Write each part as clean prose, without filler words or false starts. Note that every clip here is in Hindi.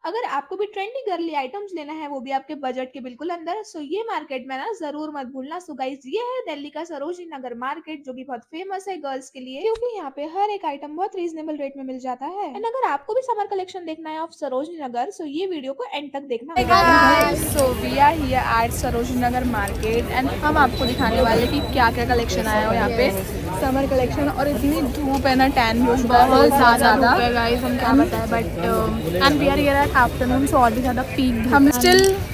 अगर आपको भी ट्रेंडी गर्ली आइटम्स लेना है, वो भी आपके बजट के बिल्कुल अंदर, सो ये मार्केट में ना ज़रूर मत भूलना। सो गाइस, ये है दिल्ली का सरोजनी नगर मार्केट, जो कि बहुत फेमस है गर्ल्स के लिए, क्योंकि यहाँ पे हर एक आइटम बहुत रीजनेबल रेट में मिल जाता है। एंड अगर आपको भी समर कलेक्शन देखना है ऑफ सरोजनी नगर, सो ये वीडियो को एंड तक देखना। Hey guys, so we are here at Sarojini Nagar market and हम आपको दिखाने वाले कि क्या क्या कलेक्शन आया है यहाँ पे समर कलेक्शन। और इतनी धूप है ना, टैन भी बहुत ज़्यादा धूप है गाइस, हम क्या बताएं, but and we are here at afternoon, so और भी ज़्यादा पीक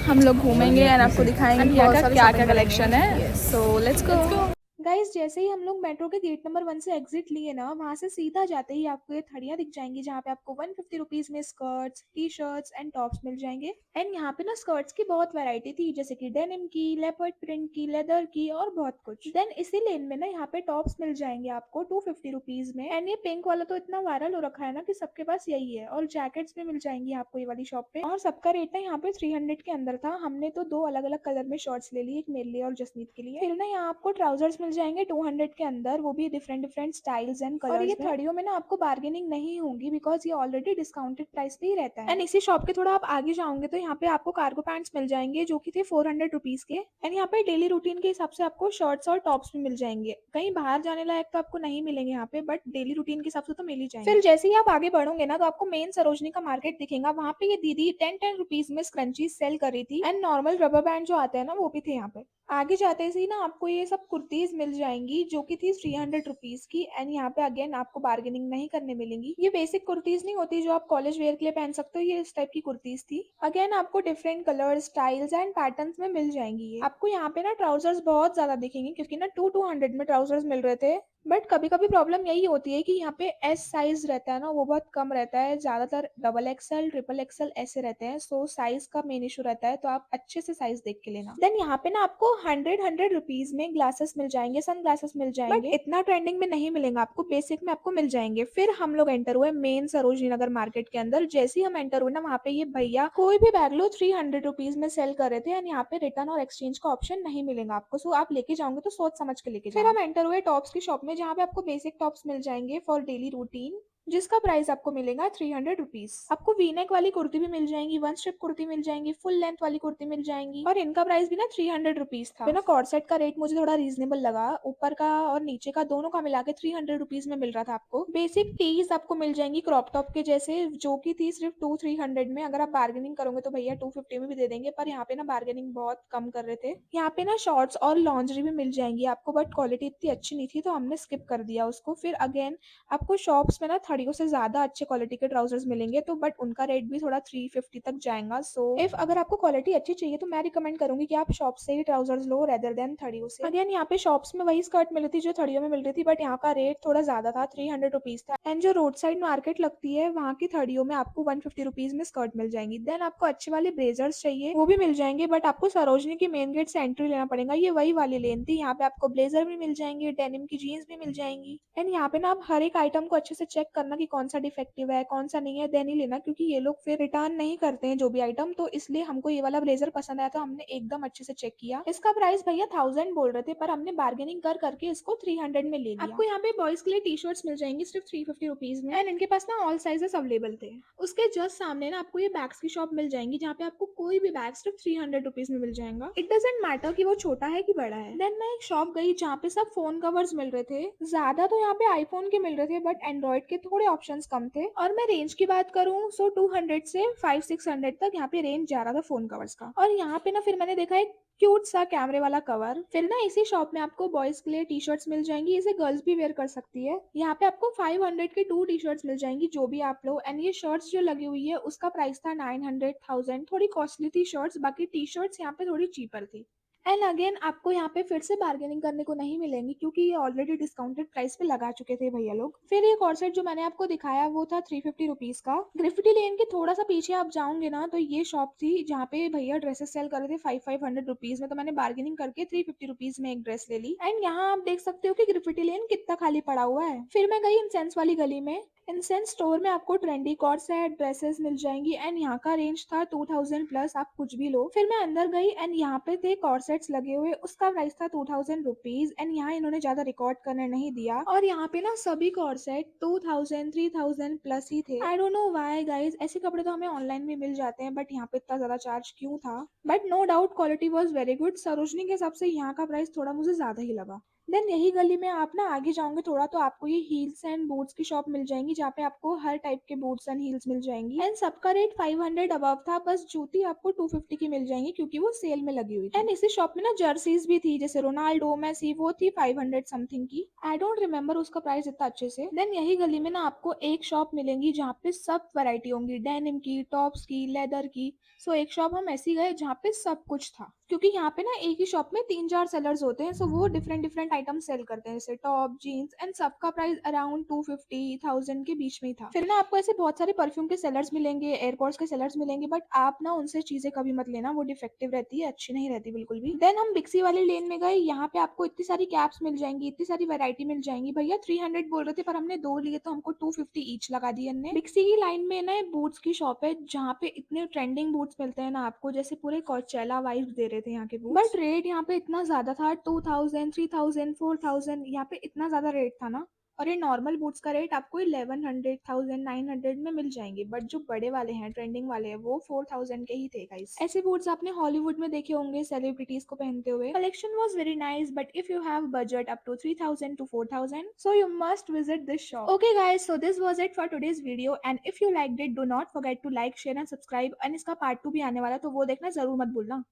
हम लोग घूमेंगे एंड आपको दिखाएंगे क्या क्या कलेक्शन है। So let's go. गाइस, जैसे ही हम लोग मेट्रो के गेट नंबर 1 से एग्जिट लिए ना, वहां से सीधा जाते ही आपको ये थड़ियां दिख जाएंगी, जहाँ पे आपको 150 रुपीज में skirts, T shirts and tops मिल जाएंगे। एंड यहाँ पे ना स्कर्ट्स की बहुत वैरायटी थी, जैसे कि डेनिम की, लेपर्ड प्रिंट की, लेदर की और बहुत कुछ। देन इसी लेन में ना यहाँ पे टॉप्स मिल जाएंगे आपको 250 रुपीज में। एंड ये पिंक वाला तो इतना वायरल हो रखा है ना कि सबके पास यही है। और जैकेट्स भी मिल जाएंगी आपको ये वाली शॉप पे, और सबका रेट ना यहाँ पे 300 के अंदर था। हमने तो दो अलग अलग कलर में शर्ट्स ले ली, एक मेरे लिए और जसमीत के लिए। फिर ना यहाँ आपको ट्राउजर्स मिल जाएंगे 200 के अंदर, वो भी different different styles and colours. और ये थड़ियों में ना आपको बार्गेनिंग नहीं होगी, बिकॉज ये ऑलरेडी डिस्काउंटेड प्राइस पे ही रहता है। एंड इसी शॉप के थोड़ा आप आगे जाओगे तो यहाँ पे आपको कार्गो पैंट्स मिल जाएंगे, जो कि थे 400 रुपीज के। एंड यहाँ पे डेली रूटीन के हिसाब से आपको शर्ट्स और टॉप्स भी मिल जाएंगे। कहीं बाहर जाने लायक तो आपको नहीं मिलेंगे यहाँ पे, बट डेली रूटीन के हिसाब से तो मिल ही जाएंगे। फिर जैसे ही आप आगे बढ़ोगे ना, तो आपको मेन सरोजनी का मार्केट दिखेगा। वहाँ पे ये दीदी 10 रुपीज में स्क्रंचीज सेल कर रही थी, एंड नॉर्मल रबर बैंड जो आते हैं ना, वो भी थे यहाँ पे। आगे जाते ही ना आपको ये सब कुर्तीज मिल जाएंगी, जो कि थी 300 रुपीज की। एंड यहाँ पे अगेन आपको बार्गेनिंग नहीं करने मिलेंगी। ये बेसिक कुर्तीज नहीं होती जो आप कॉलेज वेयर के लिए पहन सकते हो, ये इस टाइप की कुर्तीज थी। अगेन आपको different colour, styles and patterns में मिल जाएंगी। ये आपको यहाँ पे ना ट्राउजर्स बहुत ज्यादा दिखेंगे, क्योंकि ना 200 में ट्राउजर्स मिल रहे थे। बट कभी कभी प्रॉब्लम यही होती है कि यहाँ पे एस साइज रहता है ना, वो बहुत कम रहता है। ज्यादातर डबल एक्सएल, ट्रिपल एक्सएल ऐसे रहते हैं। सो साइज का मेन इशू रहता है, तो आप अच्छे से साइज देख के लेना। देन यहाँ पे ना आपको 100 रुपीज में ग्लासेस मिल जाएंगे, सन ग्लासेस मिल जाएंगे, बट इतना ट्रेंडिंग में नहीं मिलेंगे आपको, बेसिक में आपको मिल जाएंगे। फिर हम लोग एंटर हुए मेन सरोजनी नगर मार्केट के अंदर। जैसे ही हम एंटर हुए ना, वहाँ पे ये भैया कोई भी बैग लो 300 रुपीज में सेल कर रहे थे। एंड यहाँ पे रिटर्न और एक्सचेंज का ऑप्शन नहीं मिलेगा आपको, सो आप लेके जाओगे तो सोच समझ के लेके जाओ। फिर हम एंटर हुए टॉप्स की शॉप में, जहाँ पे आपको बेसिक टॉप्स मिल जाएंगे फॉर डेली रूटीन, जिसका प्राइस आपको मिलेगा 300 रुपीज। आपको वीनेक वाली कुर्ती भी मिल जाएंगी, वन स्ट्रिप कुर्ती मिल जाएंगी, फुल लेंथ वाली कुर्ती मिल जाएंगी, और इनका प्राइस भी ना 300 रुपीज था। बिना कॉर्ड सेट का रेट मुझे थोड़ा रीजनेबल लगा। ऊपर का और नीचे का दोनों का मिला के 300 रुपीज में मिल रहा था आपको। बेसिक टीज आपको मिल जाएंगी क्रॉप टॉप के जैसे, जो की थी सिर्फ 200-300 में। अगर आप बार्गेनिंग करोगे तो भैया 250 में भी दे देंगे, पर यहाँ पे ना बार्गेनिंग बहुत कम कर रहे थे। यहाँ पे ना शॉर्ट्स और लॉन्जरी भी मिल जाएंगी आपको, बट क्वालिटी इतनी अच्छी नहीं थी, तो हमने स्किप कर दिया उसको। फिर अगेन आपको शॉप्स में ना थड़ियों से ज्यादा अच्छे क्वालिटी के ट्राउजर्स मिलेंगे, तो बट उनका रेट भी थोड़ा 350 तक जाएगा। सो इफ अगर आपको क्वालिटी अच्छी चाहिए, तो मैं रिकमेंड करूंगी कि आप शॉप से ही ट्राउजर्स लो रेदर देन थड़ियों से। अगेन यहाँ पे शॉप्स में वही स्कर्ट मिल रही थी जो थड़ियों में मिल रही थी, बट यहाँ का रेट थोड़ा ज्यादा था, 300 रुपीज था। एंड जो रोड साइड मार्केट लगती है, वहाँ की थड़ियों में आपको 150 रुपीज में स्कर्ट मिल जाएंगी। देन आपको अच्छे वाले ब्लेजर्स चाहिए, वो भी मिल जाएंगे, बट आपको सरोजनी की मेन गेट से एंट्री लेना पड़ेगा। ये वही वाली लेन थी, यहाँ पे आपको ब्लेजर भी मिल जाएंगे, डेनिम की जीन्स भी मिल जाएंगी। एंड यहाँ पे ना आप हर एक आइटम को अच्छे से चेक करना कि कौन सा डिफेक्टिव है, कौन सा नहीं है, देन ही लेना, क्योंकि ये लोग फिर रिटर्न नहीं करते हैं जो भी आइटम। तो इसलिए हमको ये वाला ब्लेजर पसंद आया, तो हमने एकदम अच्छे से चेक किया। इसका प्राइस भैया 1000 बोल रहे थे, पर हमने बार्गेनिंग कर करके इसको 300 में ले लिया। आपको यहाँ पे बॉयज के लिए टी शर्ट्स मिल जाएंगी सिर्फ 350 रुपीज में, एंड इनके पास ना ऑल साइजेस अवेलेबल थे। उसके जस्ट सामने ना आपको ये बैग्स की शॉप मिल जाएंगी, जहाँ पे आपको कोई भी बैग सिर्फ 300 रुपीज में मिल जाएगा। इट डजेंट मैटर कि वो छोटा है कि बड़ा है। देन मैं एक शॉप गई जहाँ पे सब फोन कवर्स मिल रहे थे। ज्यादा तो यहाँ पे आईफोन के मिल रहे थे, बट एंड्रॉइड के थोड़े ऑप्शंस कम थे। और मैं रेंज की बात करूँ, सो 200 से 500-600 तक यहाँ पे रेंज जा रहा था फोन कवर्स का। और यहाँ पे ना फिर मैंने देखा एक क्यूट सा कैमरे वाला कवर। फिर ना इसी शॉप में आपको बॉयज के लिए टी शर्ट्स मिल जाएंगी, इसे गर्ल्स भी वेयर कर सकती है। यहाँ पे आपको 500 की 2 टी शर्ट्स मिल जाएंगी, जो भी आप लो। एंड ये शर्ट्स जो लगी हुई है, उसका प्राइस था 900-1000, थोड़ी कॉस्टली थी शर्ट्स, बाकी टी शर्ट्स यहाँ पे थोड़ी चीपर थी। एंड अगेन आपको यहाँ पे फिर से बार्गेनिंग करने को नहीं मिलेंगी, क्योंकि ये ऑलरेडी डिस्काउंटेड प्राइस पे लगा चुके थे भैया लोग। फिर ये कॉर्सेट जो मैंने आपको दिखाया, वो था 350 रुपीज का। ग्रिफिटी लेन के थोड़ा सा पीछे आप जाओगे ना, तो ये शॉप थी जहाँ पे भैया ड्रेसेस सेल कर रहे थे 500 रुपीज में। तो मैंने बार्गेनिंग करके 350 रुपीज में एक ड्रेस ले ली। एंड यहाँ आप देख सकते हो कि ग्रिफिटी लेन कितना खाली पड़ा हुआ है। फिर मैं गई इंसेंस वाली गली में। इंसेंस स्टोर में आपको ट्रेंडी कॉर्ड सेट ड्रेसेस मिल जाएंगी एंड यहाँ का रेंज था 2000 प्लस, आप कुछ भी लो। फिर मैं अंदर गई एंड यहाँ पे थे कॉर्ड सेट्स लगे हुए, उसका प्राइस था 2000 रुपीज एंड यहाँ इन्होंने ज्यादा रिकॉर्ड करने नहीं दिया और यहाँ पे ना सभी कॉर्ड सेट 2000 3000 प्लस ही थे। I don't know why guys, ऐसे कपड़े तो हमें ऑनलाइन भी मिल जाते हैं बट यहाँ पे इतना ज्यादा चार्ज क्यों था। But no doubt quality was very good, Sarojini के हिसाब से यहाँ का प्राइस थोड़ा मुझे ज्यादा ही लगा। देन यही गली में आप ना आगे जाओगे थोड़ा तो आपको ये हील्स एंड बूट्स की शॉप मिल जाएंगी जहाँ पे आपको हर टाइप के बूट्स एंड हील्स मिल जाएंगी एंड सबका रेट 500 अबव था। बस जूती आपको 250 की मिल जाएंगी क्योंकि वो सेल में लगी हुई थी। एंड इसी शॉप में ना जर्सीज भी थी जैसे रोनाल्डो मैसी, वो थी 500 समथिंग की। आई डोंट रिमेम्बर उसका प्राइस इतना अच्छे से। देन यही गली में ना आपको एक शॉप मिलेंगी जहाँ पे सब वैरायटी होंगी, डेनिम की, टॉप्स की, लेदर की। सो एक शॉप हम ऐसी गए जहाँ पे सब कुछ था क्योंकि यहाँ पे ना एक ही शॉप में 3-4 सेलर्स होते हैं, सो वो डिफरेंट डिफरेंट आइटम सेल करते हैं जैसे टॉप जीन्स एंड सबका प्राइस अराउंड 250,000 के बीच में ही था। फिर ना आपको ऐसे बहुत सारे परफ्यूम के सेलर्स मिलेंगे, एयरपोर्ट्स के सेलर्स मिलेंगे बट आप ना उनसे चीजें कभी मत लेना, वो डिफेक्टिव रहती है, अच्छी नहीं रहती बिल्कुल भी। देन हम बिक्सी वाली लेन में गए, यहाँ पे आपको इतनी सारी कैप्स मिल जाएंगी, इतनी सारी वैरायटी मिल जाएंगी। भैया 300 बोल रहे थे पर हमने दो लिए तो हमको 250 ईच लगा दिए हमने। बिक्सी की लाइन में ना बूट्स की शॉप है जहाँ पे इतने ट्रेंडिंग बूट्स मिलते हैं ना आपको, जैसे पूरे कोचेला वाइब्स दे रहे थे यहाँ के बूट्स। बट रेट यहाँ पे इतना ज्यादा था, 2000 3000 4000, यहाँ पे इतना ज्यादा रेट था ना। और ये नॉर्मल बूट्स का रेट आपको 1100 1000 900 में मिल जाएंगे बट जो बड़े वाले हैं ट्रेंडिंग वाले हैं वो 4000 के ही थे गाइस। ऐसे बूट्स आपने हॉलीवुड में देखे होंगे सेलिब्रिटीज को पहनते हुए। Collection was very nice but if you have budget up to 3000 to 4000 so you must visit this shop. Okay guys, so this was it for today's video and if you liked it do not forget to like share and subscribe and इसका part 2 भी आने वाला है तो वो देखना जरूर मत भूलना।